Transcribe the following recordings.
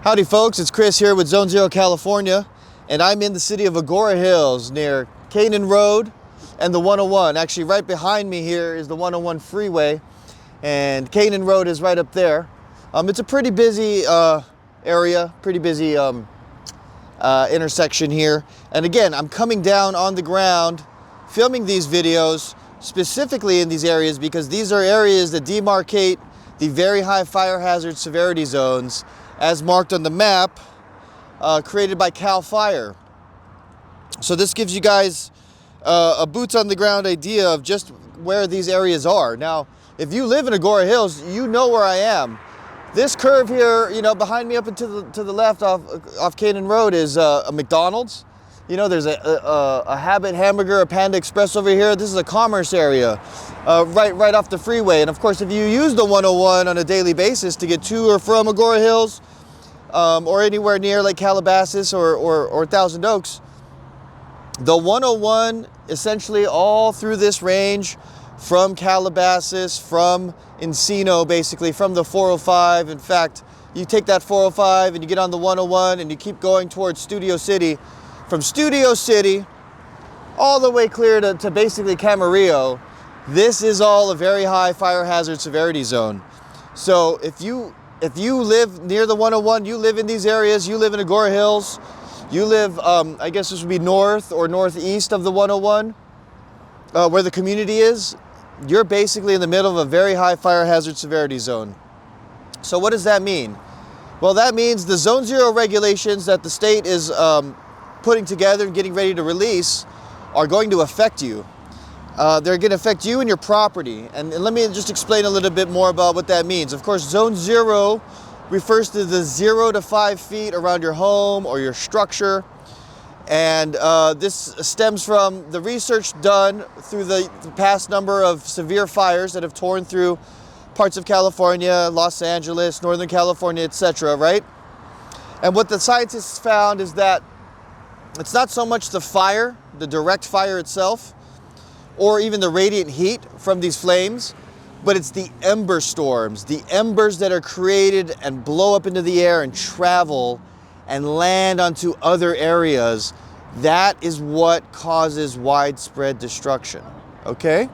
Howdy folks, it's Chris here with Zone Zero California, and I'm in the city of Agoura Hills near Canaan Road and the 101. Actually, right behind me here is the 101 freeway, and Canaan Road is right up there. It's a pretty busy area, pretty busy intersection here. And again, I'm coming down on the ground, filming these videos specifically in these areas because these are areas that demarcate the very high fire hazard severity zones as marked on the map created by CAL FIRE. So this gives you guys a boots on the ground idea of just where these areas are. Now, if you live in Agoura Hills, you know where I am. This curve here, you know, behind me up and to the left off Canaan Road is a McDonald's. You know, there's a Habit Hamburger, a Panda Express over here. This is a commerce area right off the freeway. And of course, if you use the 101 on a daily basis to get to or from Agoura Hills or anywhere near like Calabasas or Thousand Oaks, the 101 essentially all through this range from Calabasas, from Encino, basically from the 405. In fact, you take that 405 and you get on the 101 and you keep going towards Studio City. From Studio City all the way clear to basically Camarillo, this is all a very high fire hazard severity zone. So if you live near the 101, you live in these areas, you live in Agoura Hills, you live, I guess this would be north or northeast of the 101, where the community is, you're basically in the middle of a very high fire hazard severity zone. So what does that mean? Well, that means the Zone Zero regulations that the state is putting together and getting ready to release are going to affect you. They're going to affect you and your property. And let me just explain a little bit more about what that means. Of course, Zone Zero refers to the 0 to 5 feet around your home or your structure. And this stems from the research done through the past number of severe fires that have torn through parts of California, Los Angeles, Northern California, etc., right? And what the scientists found is that it's not so much the fire, the direct fire itself, or even the radiant heat from these flames, but it's the ember storms, the embers that are created and blow up into the air and travel and land onto other areas. That is what causes widespread destruction, okay?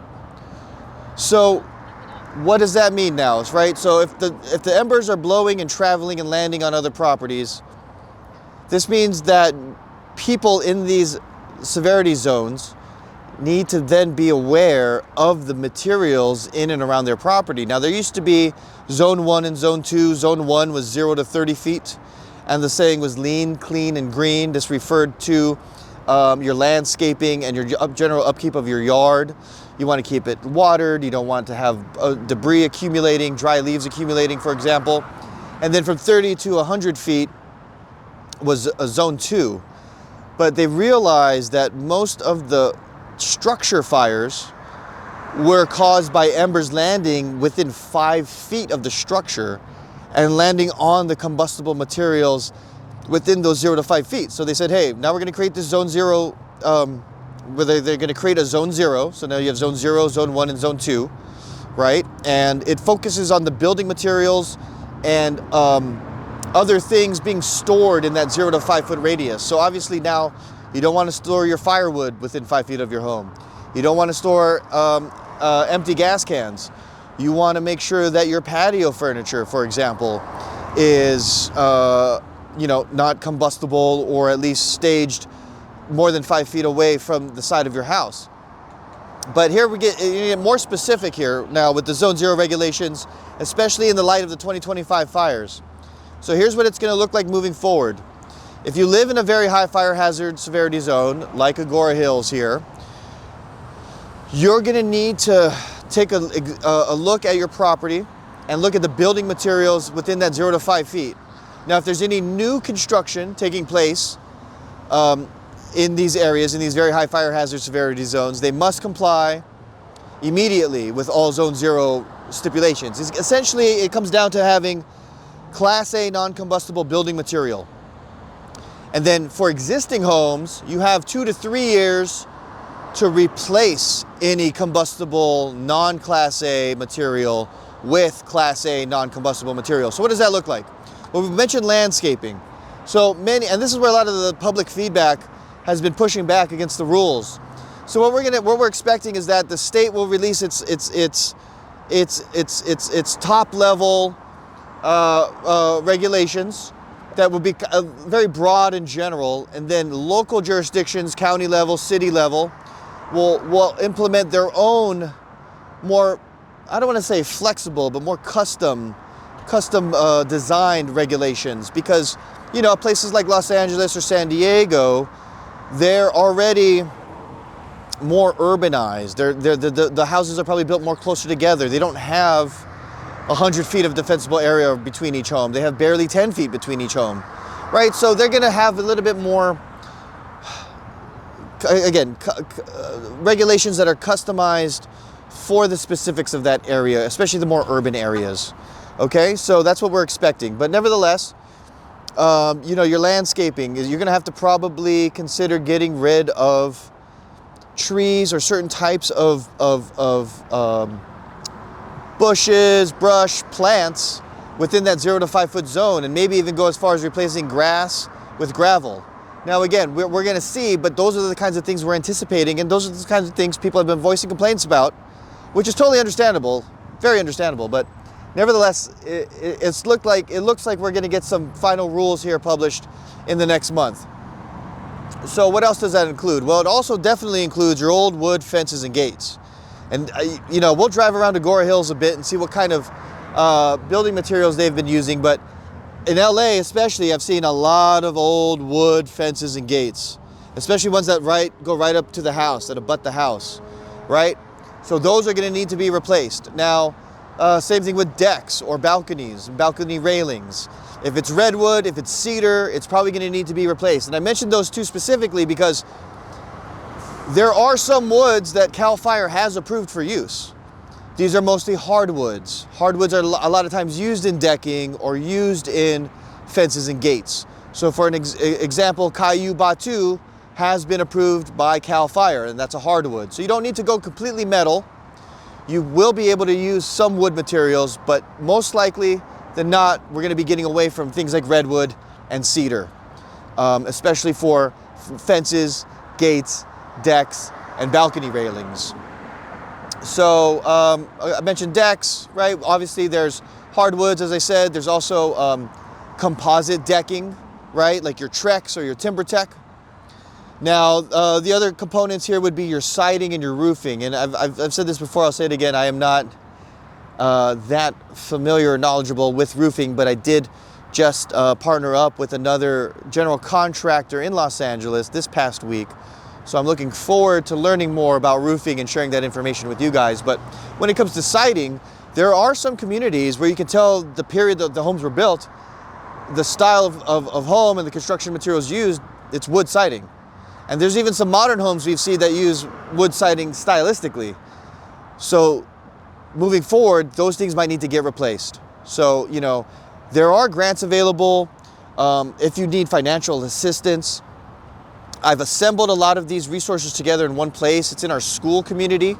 So what does that mean now, right? So if the embers are blowing and traveling and landing on other properties, this means that people in these severity zones need to then be aware of the materials in and around their property. Now, there used to be Zone 1 and Zone 2. Zone 1 was 0 to 30 feet, and the saying was lean, clean, and green. This referred to your landscaping and your general upkeep of your yard. You want to keep it watered. You don't want to have debris accumulating, dry leaves accumulating, for example. And then from 30 to 100 feet was Zone 2. But they realized that most of the structure fires were caused by embers landing within 5 feet of the structure and landing on the combustible materials within those 0 to 5 feet. So they said, hey, now we're going to create this Zone Zero, where they're going to create a Zone Zero. So now you have Zone 0, Zone 1, and Zone 2, right? And it focuses on the building materials and other things being stored in that 0 to 5 foot radius. So obviously now you don't want to store your firewood within 5 feet of your home. You don't want to store empty gas cans. You want to make sure that your patio furniture, for example, is not combustible or at least staged more than 5 feet away from the side of your house. But here you get more specific here now with the Zone Zero regulations, especially in the light of the 2025 fires. So here's what it's going to look like moving forward. If you live in a very high fire hazard severity zone, like Agoura Hills here, you're going to need to take a look at your property and look at the building materials within that 0 to 5 feet. Now, if there's any new construction taking place in these areas, in these very high fire hazard severity zones, they must comply immediately with all Zone Zero stipulations. Essentially, it comes down to having Class A non-combustible building material. And then for existing homes, you have 2 to 3 years to replace any combustible non-Class A material with Class A non-combustible material. So what does that look like? Well, we've mentioned landscaping. So many, and this is where a lot of the public feedback has been pushing back against the rules. So what we're expecting is that the state will release its top level regulations that will be very broad in general, and then local jurisdictions, county level, city level, will implement their own more, I don't want to say flexible, but more custom designed regulations, because, you know, places like Los Angeles or San Diego, they're already more urbanized. The houses are probably built more closer together. They don't have 100 feet of defensible area between each home. They have barely 10 feet between each home, right? So they're going to have a little bit more, again, regulations that are customized for the specifics of that area, especially the more urban areas. Okay, so that's what we're expecting. But nevertheless, you know, your landscaping, you're going to have to probably consider getting rid of trees or certain types of bushes, brush, plants within that 0 to 5 foot zone, and maybe even go as far as replacing grass with gravel. Now again, we're going to see, but those are the kinds of things we're anticipating, and those are the kinds of things people have been voicing complaints about, which is totally understandable, very understandable. But nevertheless, it looks like we're going to get some final rules here published in the next month. So what else does that include? Well, it also definitely includes your old wood fences and gates. And, you know, we'll drive around Agoura Hills a bit and see what kind of building materials they've been using. But in LA especially, I've seen a lot of old wood fences and gates, especially ones that go right up to the house, that abut the house, right? So those are going to need to be replaced. Now, same thing with decks or balconies, balcony railings. If it's redwood, if it's cedar, it's probably going to need to be replaced. And I mentioned those two specifically because there are some woods that CAL FIRE has approved for use. These are mostly hardwoods. Hardwoods are a lot of times used in decking or used in fences and gates. So for an example, Caillou Batu has been approved by CAL FIRE, and that's a hardwood. So you don't need to go completely metal. You will be able to use some wood materials, but most likely than not, we're going to be getting away from things like redwood and cedar, especially for fences, gates, decks, and balcony railings. So I mentioned decks, right? Obviously there's hardwoods, as I said. There's also composite decking, right? Like your Trex or your TimberTech. Now, the other components here would be your siding and your roofing. And I've said this before, I'll say it again. I am not that familiar or knowledgeable with roofing, but I did just partner up with another general contractor in Los Angeles this past week. So I'm looking forward to learning more about roofing and sharing that information with you guys. But when it comes to siding, there are some communities where you can tell the period that the homes were built, the style of home and the construction materials used, it's wood siding. And there's even some modern homes we've seen that use wood siding stylistically. So moving forward, those things might need to get replaced. So, you know, there are grants available if you need financial assistance. I've assembled a lot of these resources together in one place. It's in our school community.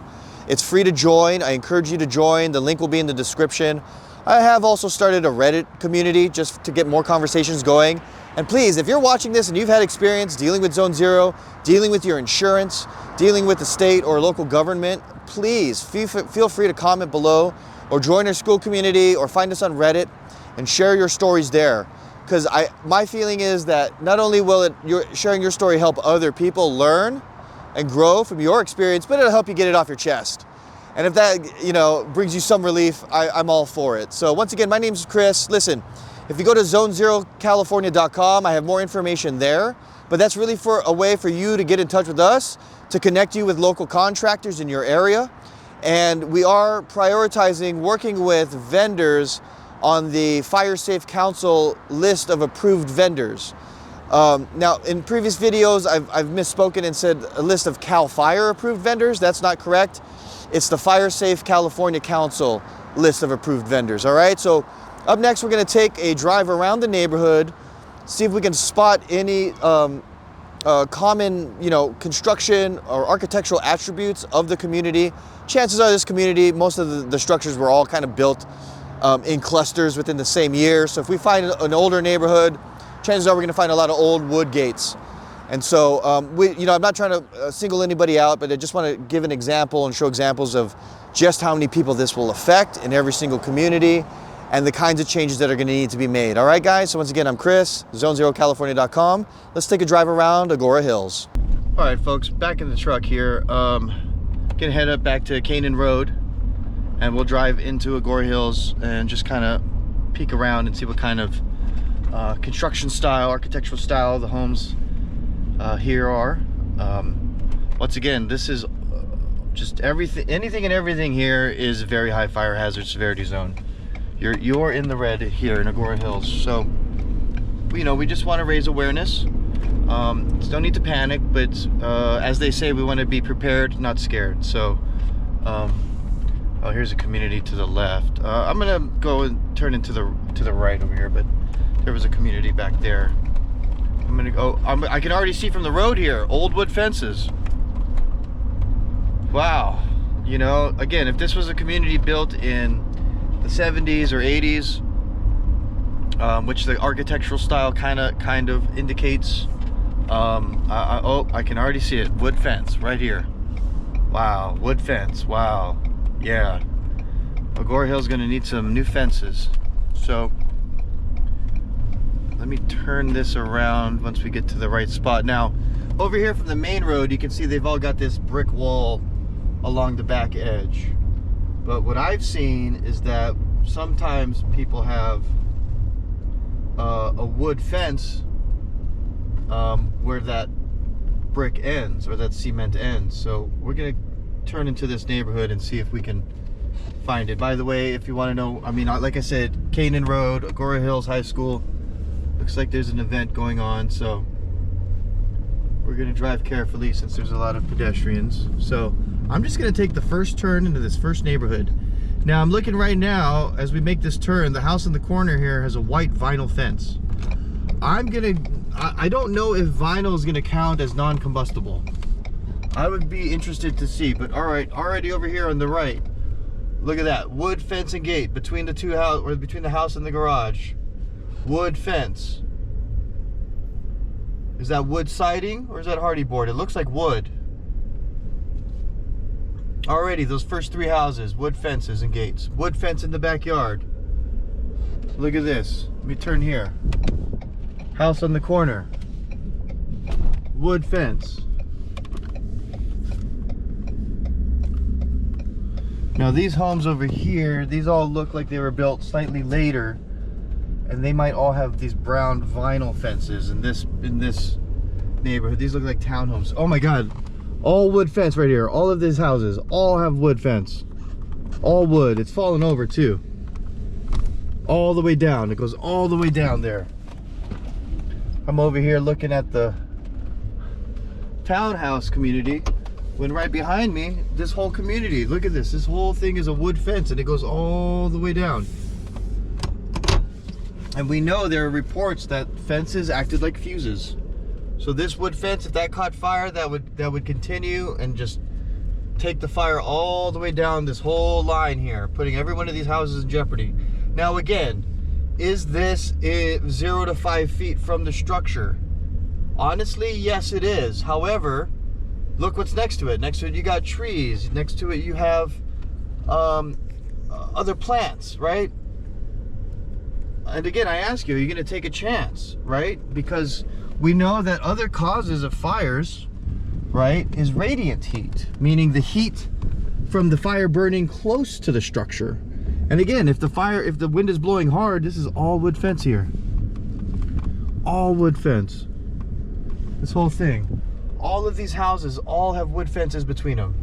It's free to join. I encourage you to join. The link will be in the description. I have also started a Reddit community just to get more conversations going. And please, if you're watching this and you've had experience dealing with Zone Zero, dealing with your insurance, dealing with the state or local government, please feel free to comment below or join our school community or find us on Reddit and share your stories there. Because my feeling is that not only will sharing your story help other people learn and grow from your experience, but it'll help you get it off your chest. And if that, you know, brings you some relief, I'm all for it. So once again, my name's Chris. Listen, if you go to zonezerocalifornia.com, I have more information there. But that's really a way for you to get in touch with us, to connect you with local contractors in your area. And we are prioritizing working with vendors on the Fire Safe Council list of approved vendors. Now, in previous videos, I've misspoken and said a list of CAL FIRE approved vendors. That's not correct. It's the Fire Safe California Council list of approved vendors, all right? So up next, we're gonna take a drive around the neighborhood, see if we can spot any common, you know, construction or architectural attributes of the community. Chances are this community, most of the structures were all kind of built in clusters within the same year. So if we find an older neighborhood, chances are we're going to find a lot of old wood gates. And so, I'm not trying to single anybody out, but I just want to give an example and show examples of just how many people this will affect in every single community and the kinds of changes that are going to need to be made. All right, guys? So once again, I'm Chris, ZoneZeroCalifornia.com. Let's take a drive around Agoura Hills. All right, folks, back in the truck here. Gonna head up back to Canaan Road, and we'll drive into Agoura Hills and just kind of peek around and see what kind of construction style, architectural style the homes here are. Once again, this is just everything, anything and everything here is a very high fire hazard severity zone. You're in the red here in Agoura Hills. So, we just want to raise awareness. Don't need to panic, but as they say, we want to be prepared, not scared. So, oh, here's a community to the left. I'm gonna go and turn into the right over here, but there was a community back there. I'm gonna go. I can already see from the road here, old wood fences. Wow. Again, if this was a community built in the 70s or 80s, which the architectural style kind of indicates, I can already see it. Wood fence right here. Wow, wood fence. Wow. Yeah. Agoura Hills gonna need some new fences. So let me turn this around once we get to the right spot. Now, over here from the main road, you can see they've all got this brick wall along the back edge. But what I've seen is that sometimes people have a wood fence where that brick ends, or that cement ends. So we're gonna turn into this neighborhood and see if we can find it. By the way, if you want to know, like I said, Canaan Road, Agoura Hills High School. Looks like there's an event going on, so we're gonna drive carefully since there's a lot of pedestrians. So I'm just gonna take the first turn into this first neighborhood. Now I'm looking right now, as we make this turn, the house in the corner here has a white vinyl fence. I don't know if vinyl is gonna count as non-combustible. I would be interested to see, but all right, already over here on the right, look at that, wood fence and gate between the two house, or between the house and the garage. Wood fence. Is that wood siding or is that hardy board? It looks like wood. Already, those first three houses, wood fences and gates. Wood fence in the backyard. Look at this. Let me turn here. House on the corner. Wood fence. Now these homes over here, these all look like they were built slightly later, and they might all have these brown vinyl fences in this neighborhood. These look like townhomes. Oh my God, all wood fence right here. All of these houses all have wood fence. All wood. It's fallen over too. All the way down. It goes all the way down there. I'm over here looking at the townhouse community, when right behind me, this whole community, look at this. This whole thing is a wood fence and it goes all the way down. And we know there are reports that fences acted like fuses. So this wood fence, if that caught fire, that would continue and just take the fire all the way down this whole line here, putting every one of these houses in jeopardy. Now again, is this 0 to 5 feet from the structure? Honestly, yes it is. However, look what's next to it. Next to it you got trees. Next to it you have other plants, right? And again, I ask you, are you going to take a chance, right? Because we know that other causes of fires, right, is radiant heat, meaning the heat from the fire burning close to the structure. And again, if the wind is blowing hard, this is all wood fence here. All wood fence. This whole thing. All of these houses all have wood fences between them.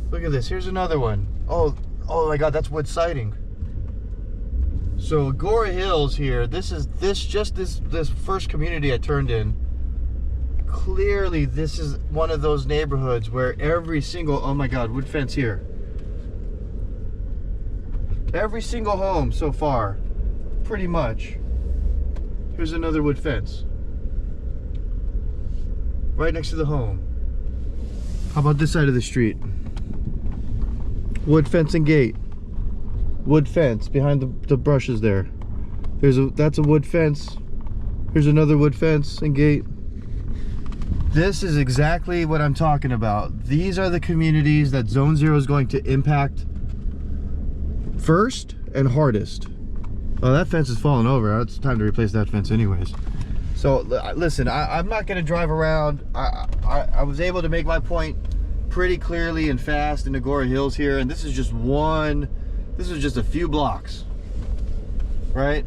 Look at this. Here's another one. Oh my God, that's wood siding. So Agoura Hills here, this first community I turned in, clearly this is one of those neighborhoods where every single, oh my God, wood fence here. Every single home so far, pretty much. Here's another wood fence. Right next to the home. How about this side of the street? Wood fence and gate. wood fence behind the brushes there. That's a wood fence. Here's another wood fence and gate. This is exactly what I'm talking about. These are the communities that Zone 0 is going to impact first and hardest. Oh, that fence is falling over. It's time to replace that fence anyways. So listen, I'm not gonna drive around. I was able to make my point pretty clearly and fast in Agoura Hills here, and this is just a few blocks, right?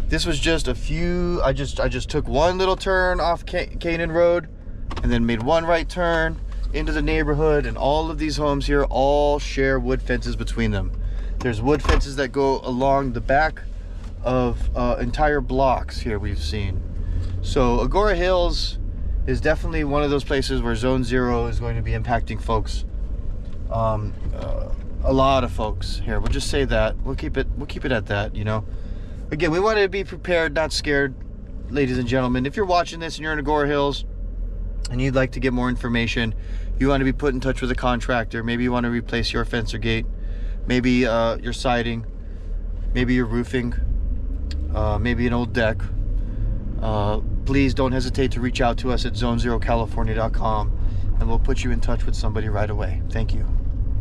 This was just a few. I just took one little turn off Canaan Road and then made one right turn into the neighborhood, and all of these homes here all share wood fences between them. There's wood fences that go along the back of entire blocks here we've seen. So Agoura Hills is definitely one of those places where Zone 0 is going to be impacting folks. A lot of folks here. We'll just say that. We'll keep it at that, you know. Again, we want to be prepared, not scared, ladies and gentlemen. If you're watching this and you're in Agoura Hills and you'd like to get more information, you want to be put in touch with a contractor, maybe you want to replace your fence or gate, maybe your siding, maybe your roofing, maybe an old deck, please don't hesitate to reach out to us at zone0california.com, and we'll put you in touch with somebody right away. Thank you.